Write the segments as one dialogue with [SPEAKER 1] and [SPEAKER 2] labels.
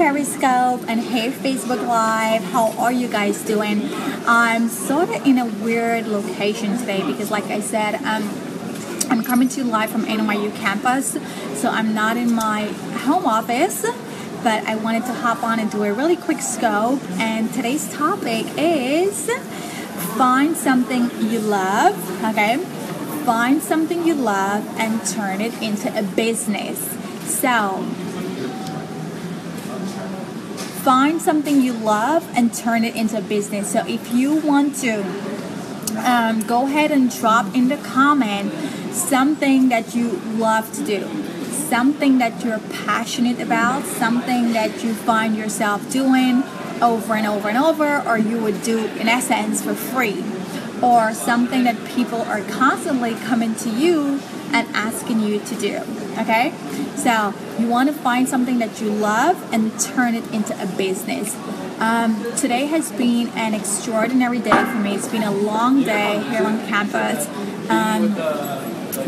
[SPEAKER 1] Periscope and hey Facebook Live. How are you guys doing? I'm sort of in a weird location today because like I said, I'm coming to you live from NYU campus. So I'm not in my home office, but I wanted to hop on and do a really quick scope. And today's topic is find something you love, okay? Find something you love and turn it into a business. So find something you love and turn it into a business. So if you want to go ahead and drop in the comment something that you love to do, something that you're passionate about, something that you find yourself doing over and over and over, or you would do in essence for free, or something that people are constantly coming to you and asking you to do, okay? So you want to find something that you love and turn it into a business. Today has been an extraordinary day for me. It's been a long day here on campus.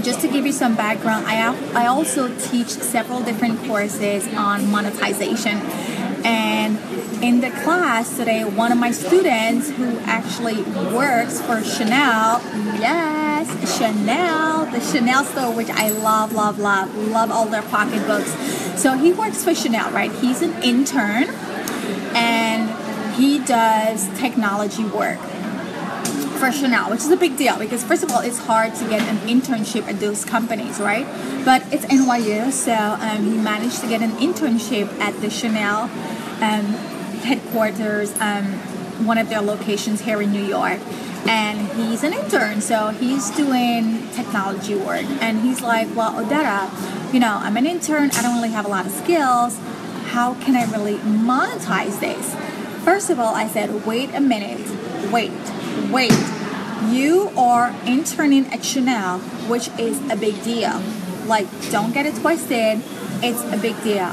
[SPEAKER 1] Just to give you some background, I also teach several different courses on monetization. And in the class today, one of my students who actually works for Chanel, yes, Chanel, the Chanel store, which I love all their pocketbooks. So he works for Chanel, right? He's an intern and he does technology work for Chanel, which is a big deal because first of all, it's hard to get an internship at those companies, right? But it's NYU, so he managed to get an internship at the Chanel headquarters, one of their locations here in New York. And he's an intern, so he's doing technology work. And he's like, well, Odetta, I'm an intern. I don't really have a lot of skills. How can I really monetize this? First of all, I said, wait a minute. Wait. You are interning at Chanel, which is a big deal. Like, don't get it twisted. It's a big deal.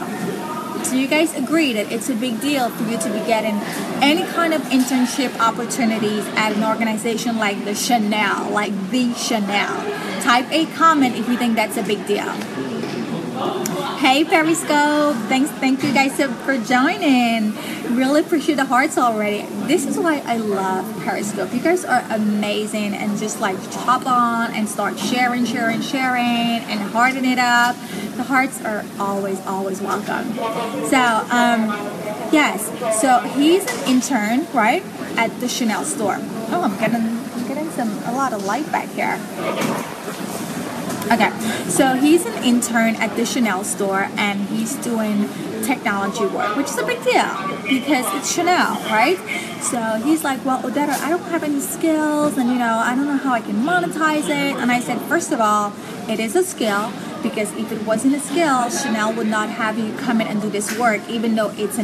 [SPEAKER 1] So you guys agree that it's a big deal for you to be getting any kind of internship opportunities at an organization like the Chanel, like the Chanel. Type a comment if you think that's a big deal. Hey Periscope, thank you guys for joining. Really appreciate the hearts already. This is why I love Periscope. You guys are amazing and just like hop on and start sharing and hearting it up. The hearts are always welcome. So yes, so he's an intern, right, at the Chanel store. Oh, I'm getting a lot of light back here. Okay, so he's an intern at the Chanel store and he's doing technology work, which is a big deal because it's Chanel, right? So he's like, well, Odetta, I don't have any skills and, I don't know how I can monetize it. And I said, first of all, it is a skill because if it wasn't a skill, Chanel would not have you come in and do this work, even though it's a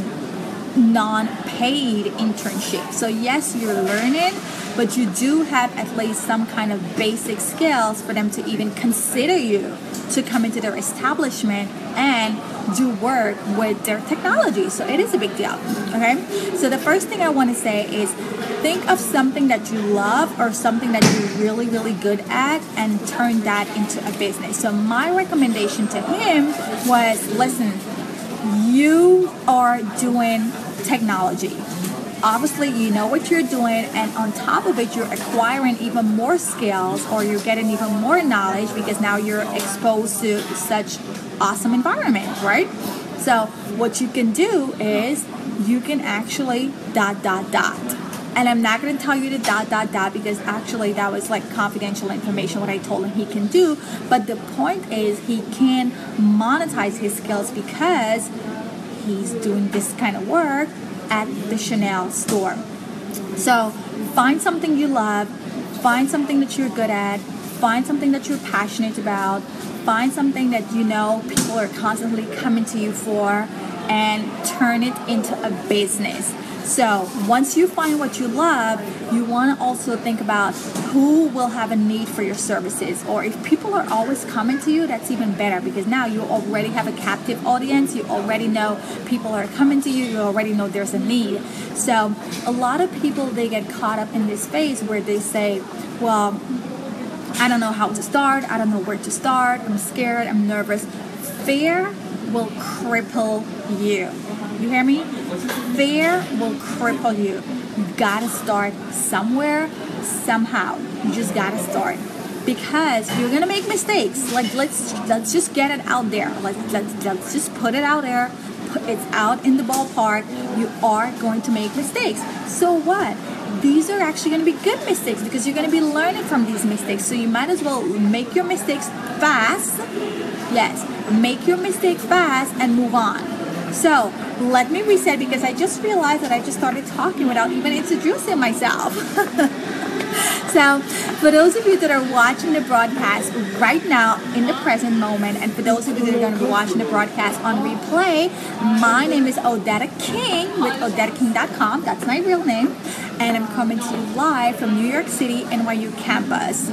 [SPEAKER 1] non-paid internship. So yes, you're learning, but you do have at least some kind of basic skills for them to even consider you to come into their establishment and do work with their technology. So it is a big deal, okay? So the first thing I want to say is think of something that you love or something that you're really good at and turn that into a business. So my recommendation to him was, listen, you are doing technology. Obviously, you know what you're doing, and on top of it, you're acquiring even more skills or you're getting even more knowledge because now you're exposed to such awesome environment, right? So what you can do is you can actually ... And I'm not going to tell you the ... because actually that was like confidential information what I told him he can do. But the point is he can monetize his skills because he's doing this kind of work at the Chanel store. So find something you love, find something that you're good at, find something that you're passionate about, find something that people are constantly coming to you for, and turn it into a business. So once you find what you love, you want to also think about who will have a need for your services. Or if people are always coming to you, that's even better because now you already have a captive audience. You already know people are coming to you. You already know there's a need. So a lot of people, they get caught up in this phase where they say, well, I don't know how to start. I don't know where to start. I'm scared. I'm nervous. Fear will cripple you. You hear me? Fear will cripple you. You gotta start somewhere, somehow. You just gotta start. Because you're gonna make mistakes. Like let's just get it out there. Let's just put it out there. It's out in the ballpark. You are going to make mistakes. So what? These are actually going to be good mistakes because you're going to be learning from these mistakes. So you might as well make your mistakes fast. Yes, make your mistake fast and move on. So let me reset because I just realized that I just started talking without even introducing myself. So for those of you that are watching the broadcast right now in the present moment, and for those of you that are going to be watching the broadcast on replay, my name is Odetta King with OdettaKing.com. That's my real name. And I'm coming to you live from New York City, NYU campus.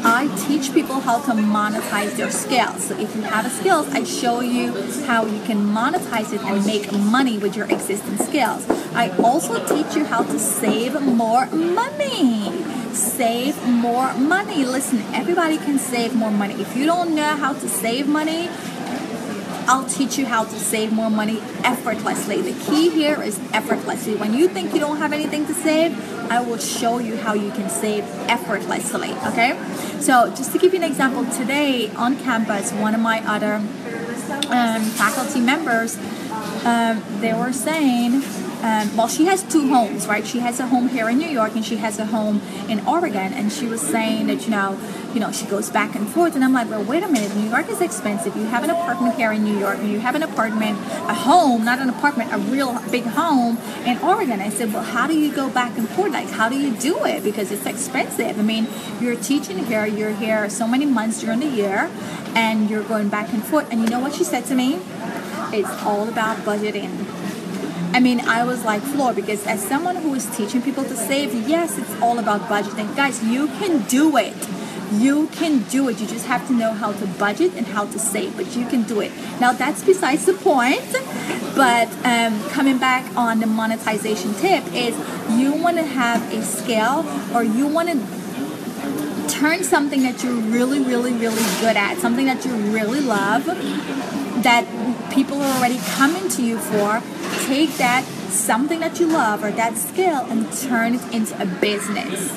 [SPEAKER 1] I teach people how to monetize their skills. So if you have a skills, I show you how you can monetize it and make money with your existing skills. I also teach you how to save more money. Save more money. Listen, everybody can save more money. If you don't know how to save money, I'll teach you how to save more money effortlessly. The key here is effortlessly. When you think you don't have anything to save, I will show you how you can save effortlessly, okay? So just to give you an example, today on campus, one of my other faculty members, they were saying, well, she has two homes, right? She has a home here in New York and she has a home in Oregon. And she was saying that, you know, she goes back and forth. And I'm like, well, wait a minute. New York is expensive. You have an apartment here in New York and you have an apartment, a home, not an apartment, a real big home in Oregon. I said, well, how do you go back and forth? Like, how do you do it? Because it's expensive. I mean, you're teaching here, you're here so many months during the year and you're going back and forth. And you know what she said to me? It's all about budgeting. I mean, I was like floored because as someone who is teaching people to save, yes, it's all about budgeting. Guys, you can do it. You can do it. You just have to know how to budget and how to save, but you can do it. Now, that's besides the point, but coming back on the monetization tip is you want to have a skill or you want to turn something that you're really, really, really good at, something that you really love, that people are already coming to you for. Take that something that you love or that skill and turn it into a business.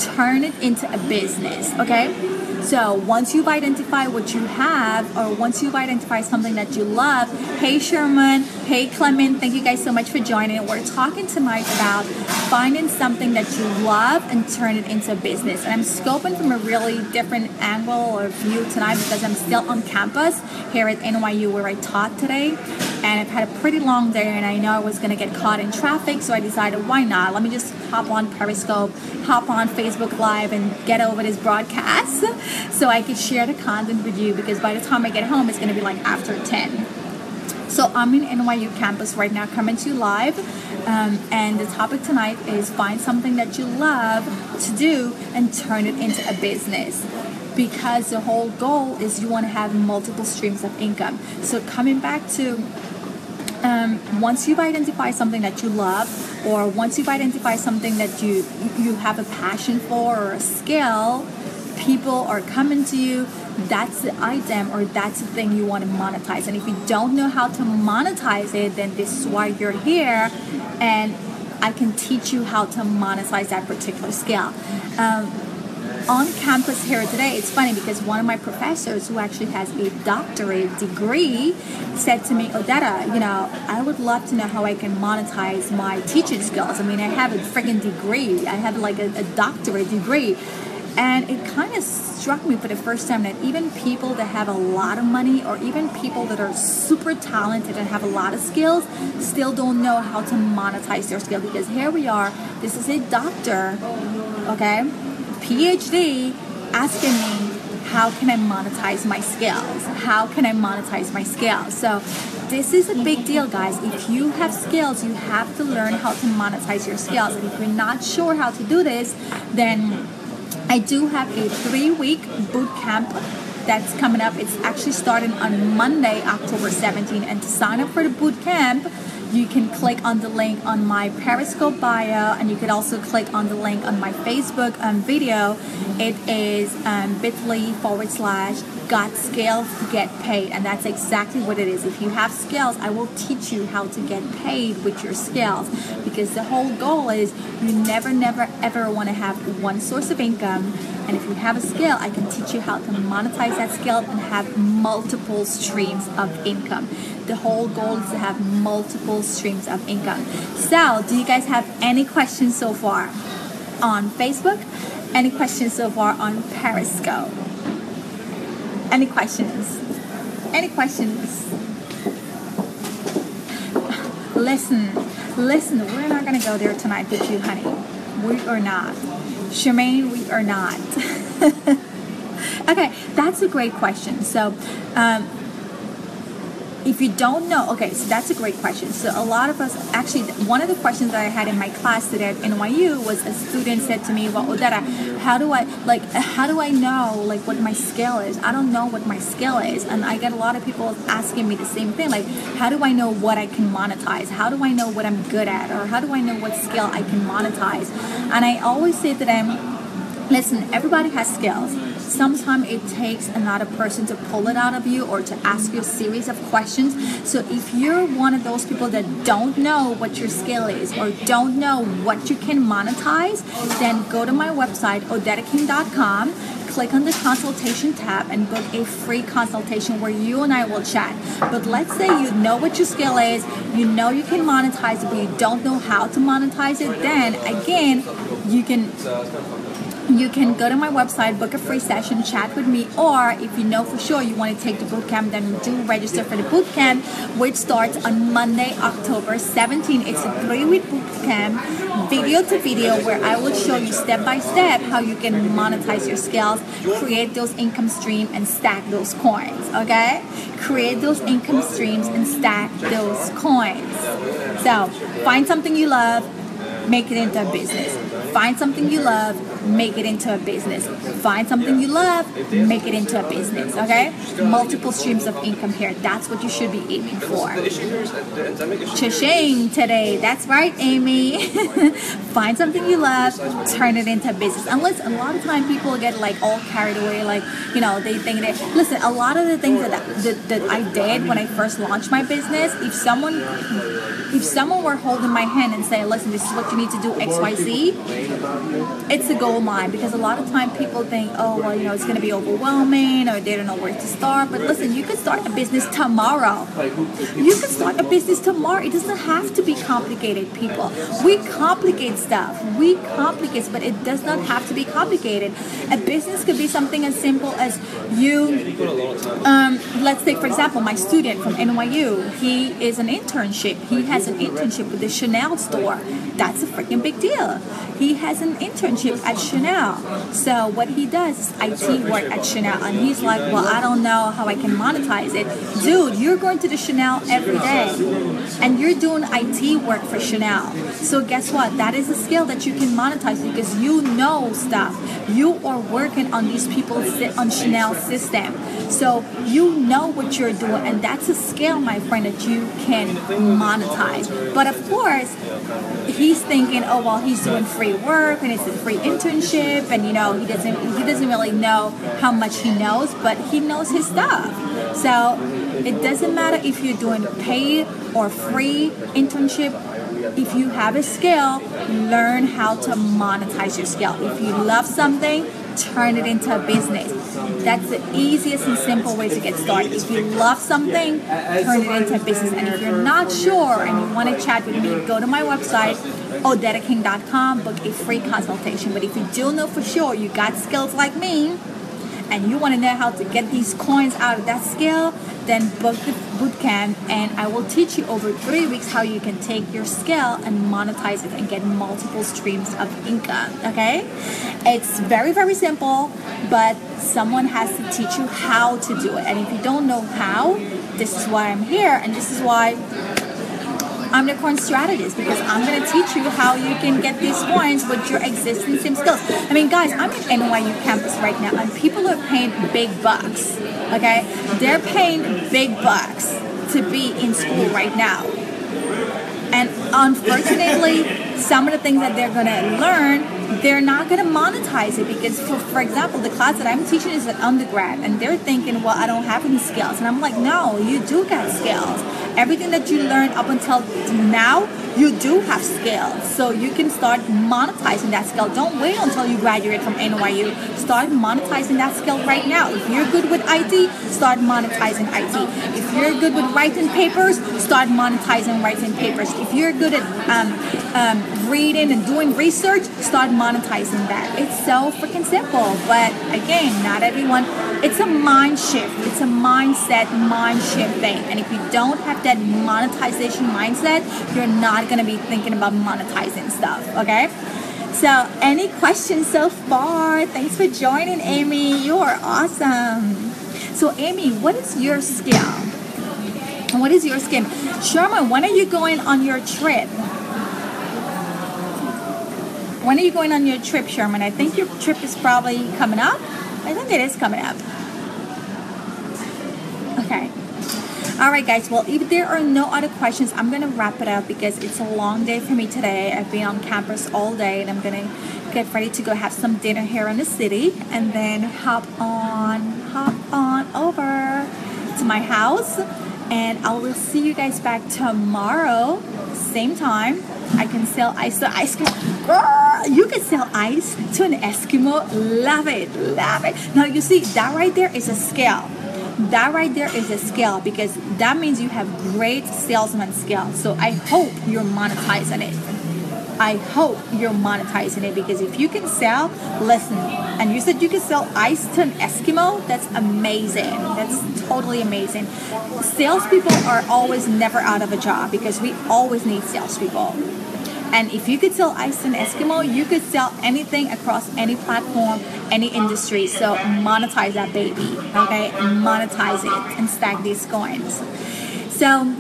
[SPEAKER 1] Turn it into a business, okay? So once you've identified what you have or once you've identified something that you love, hey Sherman, hey Clement, thank you guys so much for joining. We're talking tonight about finding something that you love and turn it into a business. And I'm scoping from a really different angle or view tonight because I'm still on campus here at NYU where I taught today. And I've had a pretty long day and I know I was going to get caught in traffic, so I decided, why not? Let me just hop on Periscope, hop on Facebook Live and get over this broadcast so I could share the content with you because by the time I get home, it's going to be like after 10. So I'm in NYU campus right now coming to you live. And the topic tonight is find something that you love to do and turn it into a business. Because the whole goal is you want to have multiple streams of income. So coming back to once you've identified something that you love or once you've identified something that you have a passion for or a skill, people are coming to you. That's the item or that's the thing you want to monetize. And if you don't know how to monetize it, then this is why you're here and I can teach you how to monetize that particular skill. On campus here today, it's funny because one of my professors who actually has a doctorate degree said to me, Odetta, you know, I would love to know how I can monetize my teaching skills. I mean, I have a freaking degree. I have like a doctorate degree. And it kind of struck me for the first time that even people that have a lot of money or even people that are super talented and have a lot of skills still don't know how to monetize their skill because here we are, this is a doctor, okay? PhD asking me, how can I monetize my skills? How can I monetize my skills? So this is a big deal, guys. If you have skills, you have to learn how to monetize your skills. And if you're not sure how to do this, then I do have a 3-week boot camp that's coming up. It's actually starting on Monday, October 17th. And to sign up for the boot camp, you can click on the link on my Periscope bio, and you can also click on the link on my Facebook video, It is bit.ly/got skills, get paid. And that's exactly what it is. If you have skills, I will teach you how to get paid with your skills, because the whole goal is you never, ever want to have one source of income. And if you have a skill, I can teach you how to monetize that skill and have multiple streams of income. The whole goal is to have multiple streams of income. So, do you guys have any questions so far on Facebook? Any questions so far on Periscope? Any questions? Any questions? Listen, we're not going to go there tonight with you, honey. We are not. Charmaine, we are not. Okay, that's a great question. So, if you don't know, okay, so that's a great question. So a lot of us, actually, one of the questions that I had in my class today at NYU was a student said to me, well, Odetta, how do I know, like, what my skill is? I don't know what my skill is. And I get a lot of people asking me the same thing, like, how do I know what I can monetize? How do I know what I'm good at? Or how do I know what skill I can monetize? And I always say to them, listen, everybody has skills. Sometimes it takes another person to pull it out of you or to ask you a series of questions. So if you're one of those people that don't know what your skill is or don't know what you can monetize, then go to my website, odettaking.com, click on the consultation tab and book a free consultation where you and I will chat. But let's say you know what your skill is, you know you can monetize it, but you don't know how to monetize it, then again, you can go to my website, book a free session, chat with me, or if you know for sure you want to take the bootcamp, then do register for the bootcamp, which starts on Monday, October 17th. It's a 3-week bootcamp, video to video, where I will show you step by step how you can monetize your skills, create those income streams, and stack those coins, okay? Create those income streams and stack those coins. So, find something you love, make it into a business. Find something you love, make it into a business. Find something you love, make it into a business, okay? Multiple streams of income here. That's what you should be aiming for. Cha-ching today. That's right, Amy. Find something you love, turn it into a business. And listen, a lot of time people get like all carried away, like, you know, they think that, listen, a lot of the things that I did when I first launched my business, if someone were holding my hand and saying, listen, this is what you need to do, XYZ, it's a gold mine, because a lot of time people think, oh, well, you know, it's going to be overwhelming, or they don't know where to start. But listen, you can start a business tomorrow. You can start a business tomorrow. It doesn't have to be complicated, people. We complicate stuff. We complicate, but it does not have to be complicated. A business could be something as simple as you, let's take, for example, my student from NYU. He is an internship. He has an internship with the Chanel store. That's a freaking big deal. He has an internship at Chanel. So what he does is IT work at Chanel. And he's like, well, I don't know how I can monetize it. Dude, you're going to the Chanel every day. And you're doing IT work for Chanel. So guess what? That is a skill that you can monetize, because you know stuff. You are working on these people on Chanel system. So you know what you're doing. And that's a skill, my friend, that you can monetize. But of course, he's thinking, oh, well, he's doing free work and it's a free internship, and you know, he doesn't really know how much he knows, but he knows his stuff. So it doesn't matter if you're doing paid or free internship. If you have a skill, learn how to monetize your skill. If you love something, turn it into a business. That's the easiest and simple way to get started. If you love something, turn it into a business. And if you're not sure and you want to chat with me, go to my website, odettaking.com, book a free consultation. But if you do know for sure you got skills like me, and you want to know how to get these coins out of that skill, then book the bootcamp, and I will teach you over 3 weeks how you can take your skill and monetize it and get multiple streams of income, okay? It's very, very simple, but someone has to teach you how to do it. And if you don't know how, this is why I'm here, and this is why I'm the coin strategist, because I'm going to teach you how you can get these coins with your existing sim skills. I mean, guys, I'm at NYU campus right now, and people are paying big bucks, okay? They're paying big bucks to be in school right now. And unfortunately, some of the things that they're going to learn they're not going to monetize it because, for example, the class that I'm teaching is an undergrad, and they're thinking, well, I don't have any skills. And I'm like, no, you do got skills. Everything that you learned up until now, you do have skills. So you can start monetizing that skill. Don't wait until you graduate from NYU. Start monetizing that skill right now. If you're good with IT, start monetizing IT. If you're good with writing papers, start monetizing writing papers. If you're good at reading and doing research, start monetizing that. It's so freaking simple. But again, not everyone. It's a mind shift. It's a mindset, mind shift thing. And if you don't have that monetization mindset, you're not going to be thinking about monetizing stuff. Okay? So, any questions so far? Thanks for joining, Amy. You are awesome. So, Amy, what is your skill? What is your skill? Sherman, when are you going on your trip? When are you going on your trip, Sherman? I think your trip is probably coming up. I think it is coming up. Okay. All right, guys. Well, if there are no other questions, I'm going to wrap it up because it's a long day for me today. I've been on campus all day, and I'm going to get ready to go have some dinner here in the city, and then hop on over to my house, and I will see you guys back tomorrow, same time. I can sell ice to ice cream. Girl, you can sell ice to an Eskimo. Love it, love it. Now, you see, that right there is a skill. That right there is a skill because that means you have great salesman skills. So I hope you're monetizing it. I hope you're monetizing it because if you can sell, listen, and you said you can sell ice to an Eskimo, that's amazing. That's totally amazing. Salespeople are always never out of a job because we always need salespeople. And if you could sell ice to an Eskimo, you could sell anything across any platform, any industry. So monetize that baby, okay? Monetize it and stack these coins. So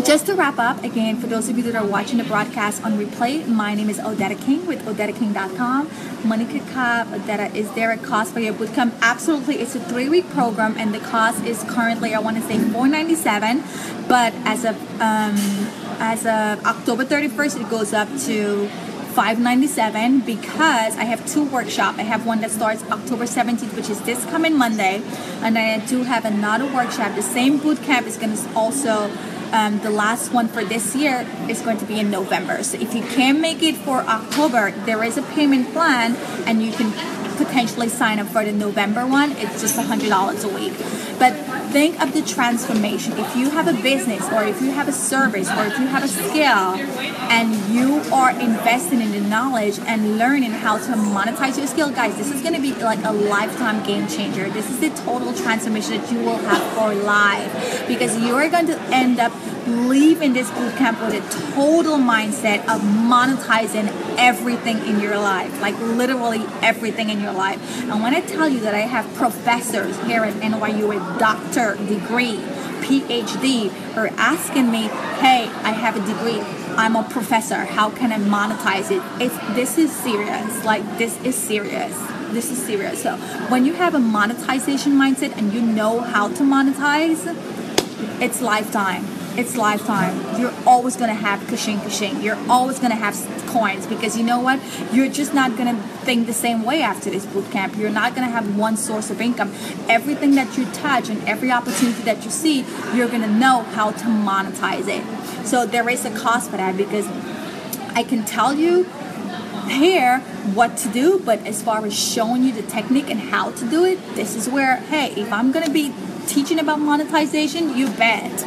[SPEAKER 1] just to wrap up, again, for those of you that are watching the broadcast on replay, my name is Odetta King with OdettaKing.com. Monica Cobb, Odetta, is there a cost for your bootcamp? Absolutely. It's a 3-week program, and the cost is currently, I want to say, $497, but as of October 31st, it goes up to $597 because I have 2 workshops. I have one that starts October 17th, which is this coming Monday, and then I do have another workshop. The same bootcamp is going to also, the last one for this year is going to be in November. So if you can't make it for October, there is a payment plan, and you can potentially sign up for the November one. It's just $100 a week. But think of the transformation. If you have a business, or if you have a service, or if you have a skill, and you are investing in the knowledge and learning how to monetize your skill, guys, this is going to be like a lifetime game changer. This is the total transformation that you will have for life, because you are going to end up leaving this bootcamp with a total mindset of monetizing everything in your life, like literally everything in your life. And when I tell you that I have professors here at NYU with doctor degree, PhD, are asking me, hey, I have a degree, I'm a professor, how can I monetize it? This is serious. Like, this is serious. This is serious. So when you have a monetization mindset and you know how to monetize, it's lifetime. It's lifetime. You're always going to have kashing. You're always going to have coins, because you know what? You're just not going to think the same way after this bootcamp. You're not going to have one source of income. Everything that you touch and every opportunity that you see, you're going to know how to monetize it. So there is a cost for that, because I can tell you here what to do, but as far as showing you the technique and how to do it, this is where, hey, if I'm going to be teaching about monetization, you bet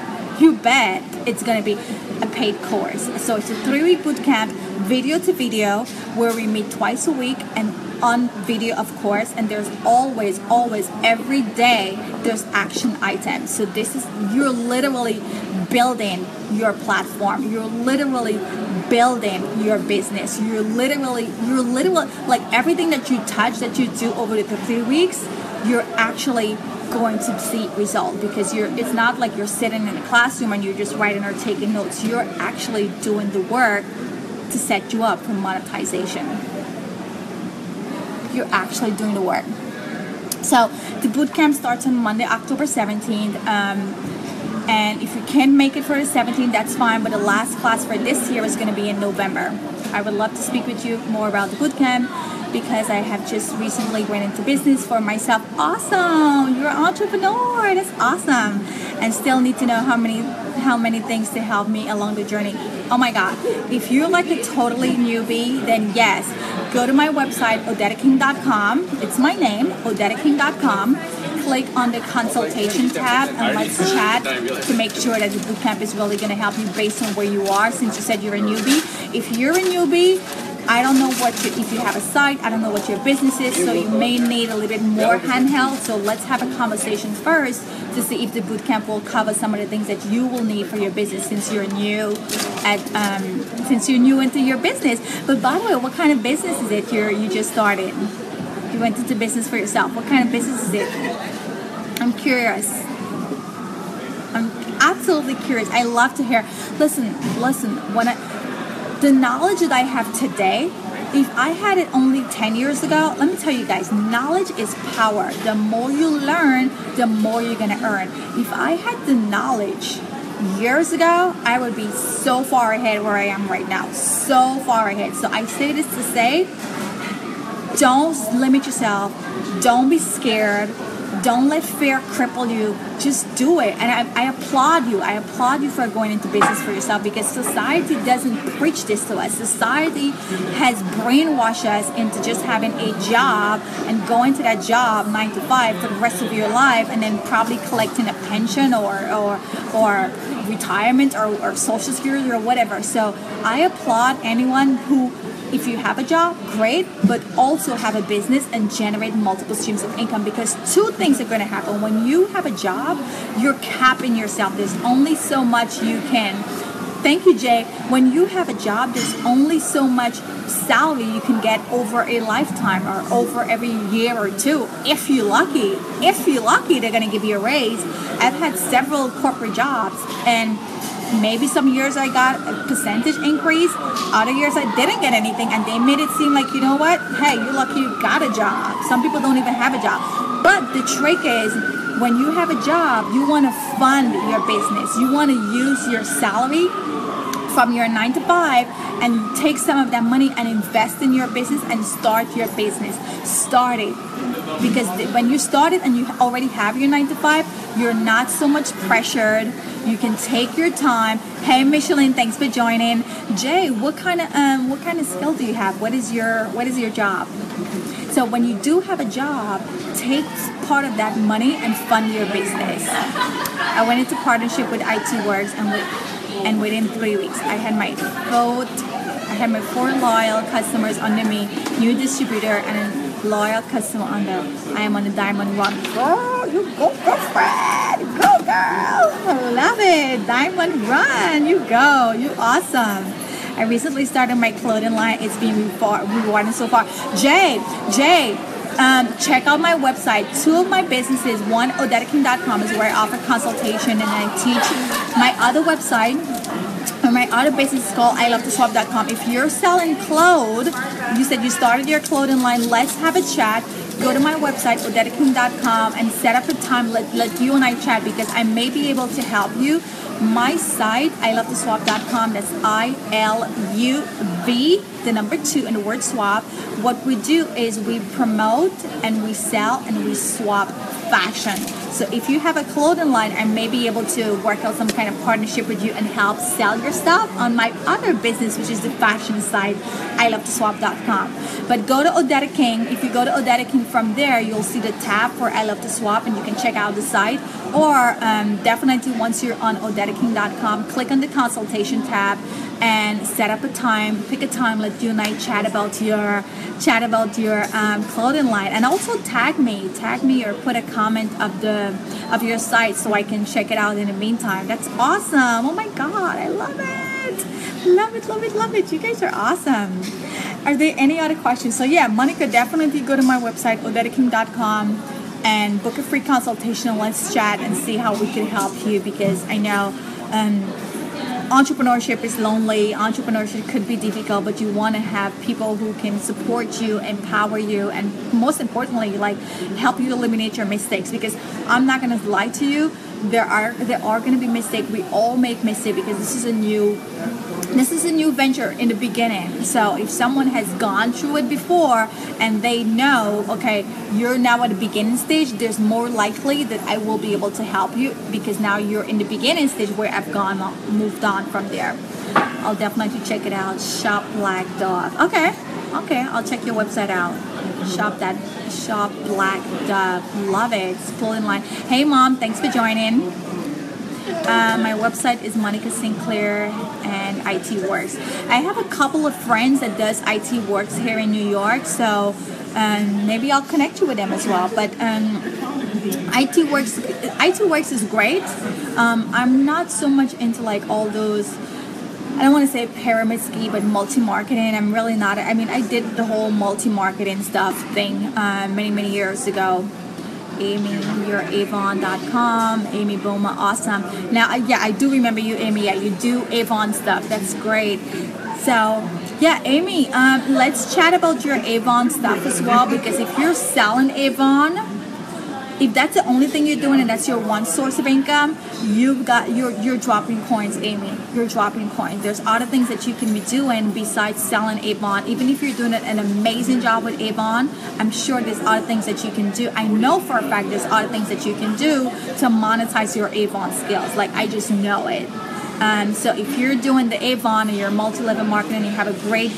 [SPEAKER 1] it's going to be a paid course. So it's a 3-week bootcamp, video to video, where we meet twice a week and on video, of course. And there's always every day there's action items. So this is, you're literally building your platform. You're literally building your business. You're literally like everything that you touch, that you do over the 3 weeks, you're actually going to see result, because it's not like you're sitting in a classroom and you're just writing or taking notes. You're actually doing the work to set you up for monetization. You're actually doing the work. So the bootcamp starts on Monday, October 17th. And if you can't make it for the 17th, that's fine. But the last class for this year is going to be in November. I would love to speak with you more about the bootcamp because I have just recently went into business for myself. Awesome! You're an entrepreneur. That's awesome. And still need to know how many things to help me along the journey. Oh my God. If you're like a totally newbie, then yes, go to my website, odettaking.com. It's my name, odettaking.com. Click on the consultation tab and let's chat to make sure that the bootcamp is really going to help you based on where you are, since you said you're a newbie. If you're a newbie, I don't know if you have a site, I don't know what your business is, so you may need a little bit more handheld. So let's have a conversation first to see if the bootcamp will cover some of the things that you will need for your business since you're new into your business. But by the way, what kind of business is it you just started? You went into business for yourself. What kind of business is it? I'm curious. I'm absolutely curious. I love to hear. Listen. The knowledge that I have today, if I had it only 10 years ago, let me tell you guys, knowledge is power. The more you learn, the more you're going to earn. If I had the knowledge years ago, I would be so far ahead where I am right now. So far ahead. So I say this to say, don't limit yourself. Don't be scared. Don't let fear cripple you. Just do it. And I applaud you. I applaud you for going into business for yourself, because society doesn't preach this to us. Society has brainwashed us into just having a job and going to that job 9 to 5 for the rest of your life, and then probably collecting a pension or retirement or social security or whatever. So I applaud anyone who, if you have a job, great, but also have a business and generate multiple streams of income, because two things are going to happen. When you have a job, you're capping yourself. There's only so much you can. Thank you, Jay. When you have a job, there's only so much salary you can get over a lifetime or over every year or two. If you're lucky, they're going to give you a raise. I've had several corporate jobs, and maybe some years I got a percentage increase, other years I didn't get anything, and they made it seem like, you know what, hey, you're lucky you got a job. Some people don't even have a job. But the trick is, when you have a job, you want to fund your business. You want to use your salary from your 9 to 5 and take some of that money and invest in your business and start your business. Start it. Because when you start it and you already have your 9 to 5, you're not so much pressured. You can take your time. Hey, Micheline, thanks for joining. Jay, what kind of skill do you have? What is your job? So when you do have a job, take part of that money and fund your business. I went into partnership with IT Works, and within 3 weeks, I had my 4 loyal customers under me, new distributor, and a loyal customer under. I am on the diamond run. Oh, you go, girlfriend! Go, girl! I love it. Diamond run. You go. You awesome. I recently started my clothing line. It's been rewarding so far. Jay, check out my website. 2 of my businesses. One, odettaking.com, is where I offer consultation and I teach. My other website, or my other business is called ilovetoswap.com. If you're selling clothes, you said you started your clothing line, let's have a chat. Go to my website, odettaking.com, and set up a time. Let you and I chat, because I may be able to help you. My site, ilovetoswap.com, that's ILUV, the number 2, and the word swap. What we do is we promote and we sell and we swap fashion. So if you have a clothing line, I may be able to work out some kind of partnership with you and help sell your stuff on my other business, which is the fashion site, ilovetoswap.com. But go to Odetta King. If you go to Odetta King, from there, you'll see the tab for I Love to Swap, and you can check out the site. Or definitely once you're on odettaking.com, click on the consultation tab and set up a time. Pick a time. Let you and I chat about your clothing line, and also tag me or put a comment of your site so I can check it out in the meantime. That's awesome. Oh my God, I love it. Love it. You guys are awesome. Are there any other questions? So yeah, Monica, definitely go to my website, odettaking.com, and book a free consultation, and let's chat and see how we can help you, because I know entrepreneurship is lonely. Entrepreneurship could be difficult, but you want to have people who can support you, empower you, and most importantly, like, help you eliminate your mistakes. Because I'm not going to lie to you, there are going to be mistakes. We all make mistakes because this is a new venture in the beginning. So if someone has gone through it before and they know, okay, you're now at the beginning stage, there's more likely that I will be able to help you because now you're in the beginning stage where I've moved on from there. I'll definitely check it out. Shop Black Dove. Okay, I'll check your website out. Shop Black Dove. Love it. It's full in line. Hey mom, thanks for joining. My website is Monica Sinclair and IT Works. I have a couple of friends that does IT Works here in New York, so maybe I'll connect you with them as well. But IT Works is great. I'm not so much into like all those, I don't want to say pyramid scheme, but multi-marketing. I'm really not. I mean, I did the whole multi-marketing stuff thing many years ago. Amy, you're Avon.com. Amy Boma, awesome. Now, yeah, I do remember you, Amy. Yeah, you do Avon stuff. That's great. So, yeah, Amy, let's chat about your Avon stuff as well, because if you're selling Avon, if that's the only thing you're doing and that's your one source of income, you're dropping coins, Amy. You're dropping coins. There's other things that you can be doing besides selling Avon. Even if you're doing an amazing job with Avon, I'm sure there's other things that you can do. I know for a fact there's other things that you can do to monetize your Avon skills. Like, I just know it. So if you're doing the Avon and you're multi-level marketing, you have a great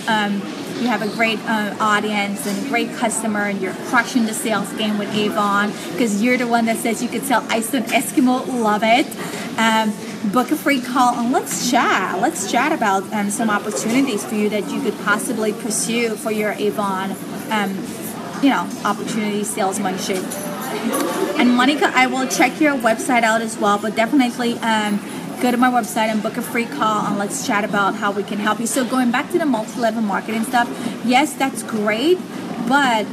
[SPEAKER 1] audience and a great customer, and you're crushing the sales game with Avon because you're the one that says you could sell Iceland Eskimo. Love it. Book a free call and let's chat. Let's chat about some opportunities for you that you could possibly pursue for your Avon, opportunity salesmanship. And Monica, I will check your website out as well, but definitely go to my website and book a free call and let's chat about how we can help you. So going back to the multi-level marketing stuff, yes, that's great, but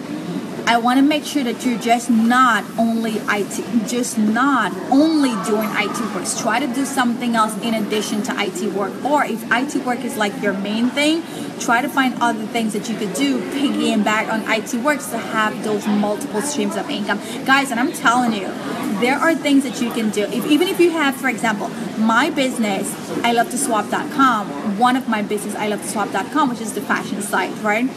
[SPEAKER 1] I want to make sure that you're just not only doing IT works. Try to do something else in addition to IT work. Or if IT work is like your main thing, try to find other things that you could do, piggying back on IT works to have those multiple streams of income. Guys, and I'm telling you, there are things that you can do. Even if you have, for example, my business, ilovetoswap.com, one of my business, ilovetoswap.com, which is the fashion site, right?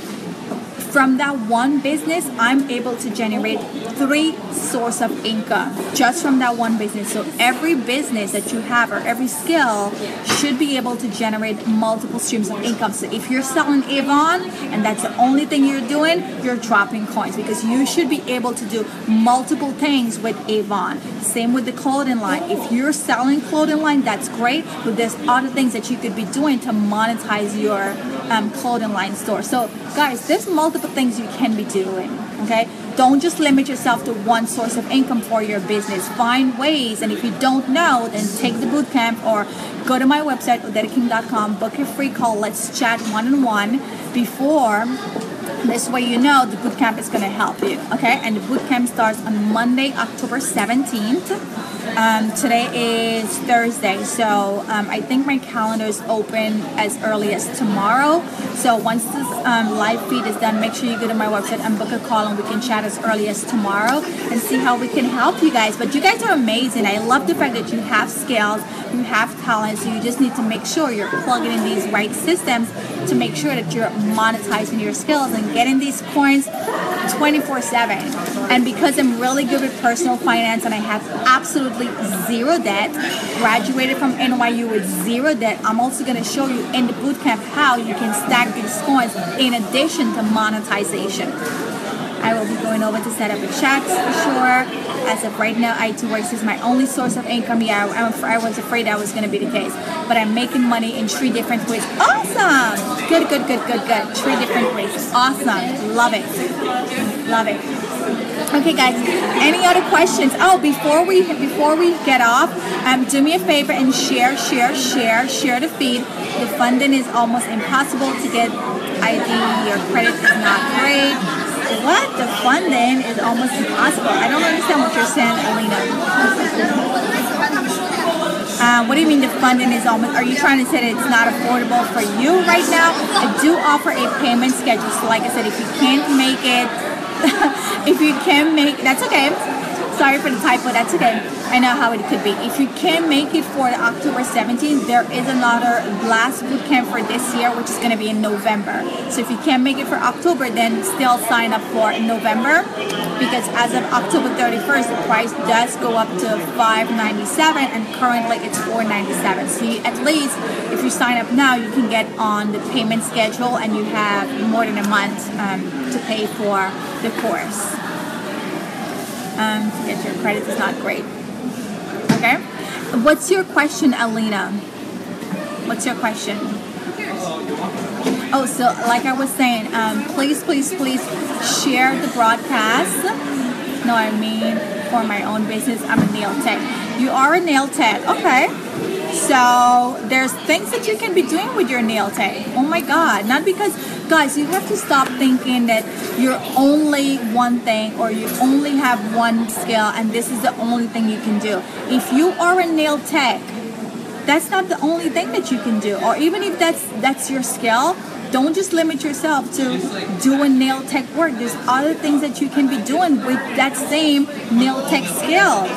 [SPEAKER 1] From that one business, I'm able to generate 3 sources of income just from that one business. So every business that you have or every skill should be able to generate multiple streams of income. So if you're selling Avon and that's the only thing you're doing, you're dropping coins because you should be able to do multiple things with Avon. Same with the clothing line. If you're selling clothing line, that's great, but there's other things that you could be doing to monetize your clothing line store. So guys, there's multiple things you can be doing, okay? Don't just limit yourself to one source of income for your business. Find ways, and if you don't know, then take the bootcamp or go to my website, odetaking.com, book your free call. Let's chat one-on-one before. This way you know the bootcamp is going to help you, okay? And the bootcamp starts on Monday, October 17th. Today is Thursday, so I think my calendar is open as early as tomorrow. So once this live feed is done, make sure you go to my website and book a call and we can chat as early as tomorrow and see how we can help you guys. But you guys are amazing. I love the fact that you have skills, you have talent, so you just need to make sure you're plugging in these right systems to make sure that you're monetizing your skills and getting these coins 24/7. And because I'm really good with personal finance and I have absolutely zero debt, graduated from NYU with zero debt, I'm also going to show you in the bootcamp how you can stack these coins in addition to monetization. I will be going over to set up a chat for sure. As of right now, IT Works is my only source of income. Yeah, I was afraid that was going to be the case. But I'm making money in 3 different ways. Awesome! Good. 3 different ways. Awesome. Love it. Love it. Okay, guys. Any other questions? Oh, before we get off, do me a favor and share the feed. The funding is almost impossible to get. ID, your credit is not great. What? The funding is almost impossible. I don't understand what you're saying, Alina. What do you mean the funding is almost? Are you trying to say that it's not affordable for you right now? I do offer a payment schedule. So like I said, if you can't make it, that's okay. Sorry for the typo, that's okay. I know how it could be. If you can't make it for the October 17th, there is another last boot camp for this year, which is going to be in November. So if you can't make it for October, then still sign up for November, because as of October 31st, the price does go up to $597, and currently it's $497. So at least if you sign up now, you can get on the payment schedule, and you have more than a month to pay for the course. To get your credit is not great. Okay? What's your question, Alina? What's your question? Oh, so like I was saying, please share the broadcast. No, I mean for my own business, I'm a nail tech. You are a nail tech. Okay. So there's things that you can be doing with your nail tech. Oh my God. Not because, guys, you have to stop thinking that you're only one thing, or you only have one skill and this is the only thing you can do. If you are a nail tech, that's not the only thing that you can do. Or even if that's your skill, don't just limit yourself to doing nail tech work. There's other things that you can be doing with that same nail tech skill.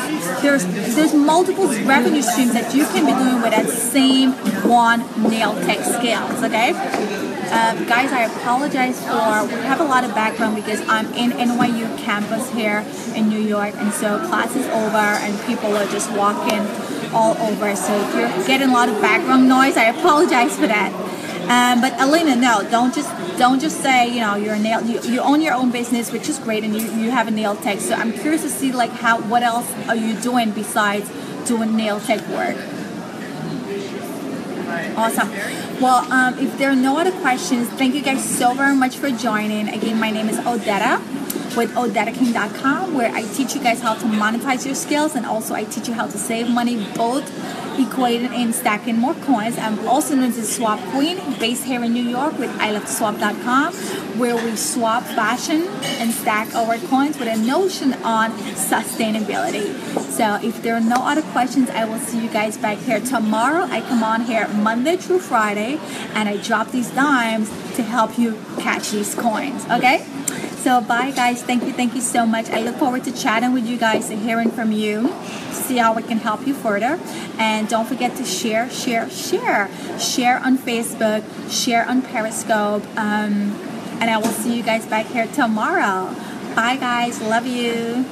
[SPEAKER 1] There's multiple revenue streams that you can be doing with that same one nail tech skills, okay? Guys, I apologize we have a lot of background because I'm in NYU campus here in New York, and so class is over and people are just walking all over. So if you're getting a lot of background noise, I apologize for that. But Alina, no, don't just say, you know, you're a nail, you own your own business, which is great, and you have a nail tech. So I'm curious to see like what else are you doing besides doing nail tech work? Awesome. Well, if there are no other questions, thank you guys so very much for joining. Again, my name is Odetta with OdettaKing.com, where I teach you guys how to monetize your skills, and also I teach you how to save money, both equated in stacking more coins. I'm also known as the Swap Queen, based here in New York with ilovetoswap.com, where we swap fashion and stack our coins with a notion on sustainability. So if there are no other questions, I will see you guys back here tomorrow. I come on here Monday through Friday, and I drop these dimes to help you catch these coins, okay? So bye guys, thank you so much. I look forward to chatting with you guys and hearing from you to see how we can help you further. And don't forget to share on Facebook, share on Periscope, and I will see you guys back here tomorrow. Bye guys, love you.